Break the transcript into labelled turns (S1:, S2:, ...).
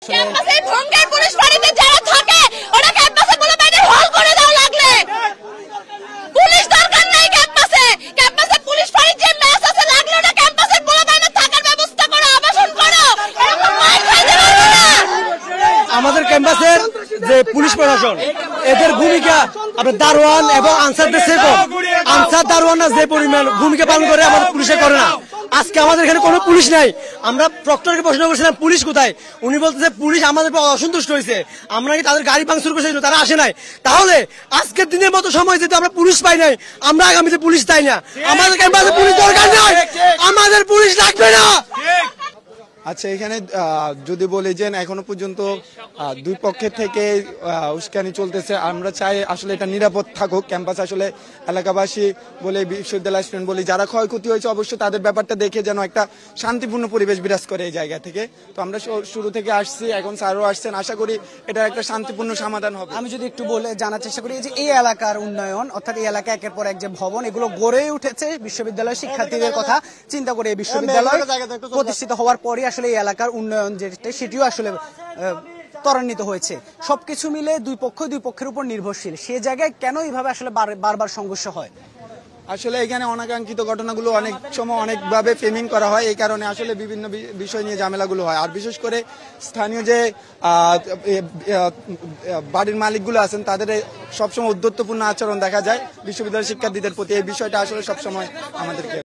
S1: ক্যাম্পাসে ভঙ্গের পুলিশ বাড়িতে যারা থাকে ওরা ক্যাম্পাসে বলে বাইরে হল করে দাও লাগলে পুলিশ দরকার নাই ক্যাম্পাসে পুলিশ বাড়ির যে মেস আছে লাগলে ওরা ক্যাম্পাসে বলে বাইরে থাকার ব্যবস্থা করো আবাসন করো এরকম মাইর খাইতে পারবে না।
S2: আমাদের ক্যাম্পাসের যে পুলিশ প্রশাসন এদের ভূমিকা আপনার দারোয়ান এবং আনসারদের চেয়ে কম। আনসার দারোয়ানরা যে পরিমাণ ভূমিকা পালন করে আমাদের পুলিশে করে না। আজকে আমাদের এখানে কোনো পুলিশ নাই। আমরা প্রক্টরকে প্রশ্ন করছিলাম পুলিশ কোথায়, উনি বলতেছে পুলিশ আমাদের অসন্তুষ্ট হয়েছে, আমরা কি তাদের গাড়ি ভাঙচুর করেছিল, তারা আসে নাই। তাহলে আজকের দিনের মতো সময় যেহেতু আমরা পুলিশ পাই নাই, আমরা আগামীতে পুলিশ চাই না। আমাদের ক্যাম্পাসে পুলিশ দরকার নাই, আমাদের পুলিশ লাগবে না।
S3: আচ্ছা, এখানে যদি বলি যে এখনো পর্যন্ত দুই পক্ষের থেকে উস্কানি চলতেছে। আমরা চাই আসলে এটা নিরাপদ থাকুক ক্যাম্পাস। আসলে এলাকাবাসী বলে বিশ্ববিদ্যালয় স্টুডেন্ট বলি যারা ক্ষয়ক্ষতি হয়েছে অবশ্যই তাদের ব্যাপারটা দেখে যেন একটা শান্তিপূর্ণ পরিবেশ বিরাজ করে এই জায়গা থেকে। তো আমরা শুরু থেকে আসছি, এখন স্যারও আসছেন, আশা করি এটা একটা শান্তিপূর্ণ সমাধান হবে।
S4: আমি যদি একটু বলে জানার চেষ্টা করি যে এই এলাকার উন্নয়ন অর্থাৎ এই এলাকা একের পর এক যে ভবন এগুলো গড়ে উঠেছে বিশ্ববিদ্যালয় শিক্ষার্থীদের কথা চিন্তা করে এই বিশ্ববিদ্যালয় প্রতিষ্ঠিত হওয়ার পরই আসলে এই এলাকার উন্নয়ন যেটা সেটিও আসলে ত্বরান্বিত হয়েছে। সবকিছু মিলে দুই পক্ষের উপর নির্ভরশীল। সে জায়গায় কেন এইভাবে আসলে বারবার সংঘর্ষ হয়?
S3: আসলে এখানে অনাকাঙ্ক্ষিত ঘটনাগুলো অনেক সময় অনেকভাবে ফ্রেমিং করা হয়, এই কারণে আসলে বিভিন্ন বিষয় নিয়ে ঝামেলাগুলো হয়। আর বিশেষ করে স্থানীয় যে বাড়ির মালিকগুলো আছেন তাদের সবসময় উদ্ধত্তপূর্ণ আচরণ দেখা যায় বিশ্ববিদ্যালয়ের শিক্ষার্থীদের প্রতি। এই বিষয়টা আসলে সবসময় আমাদেরকে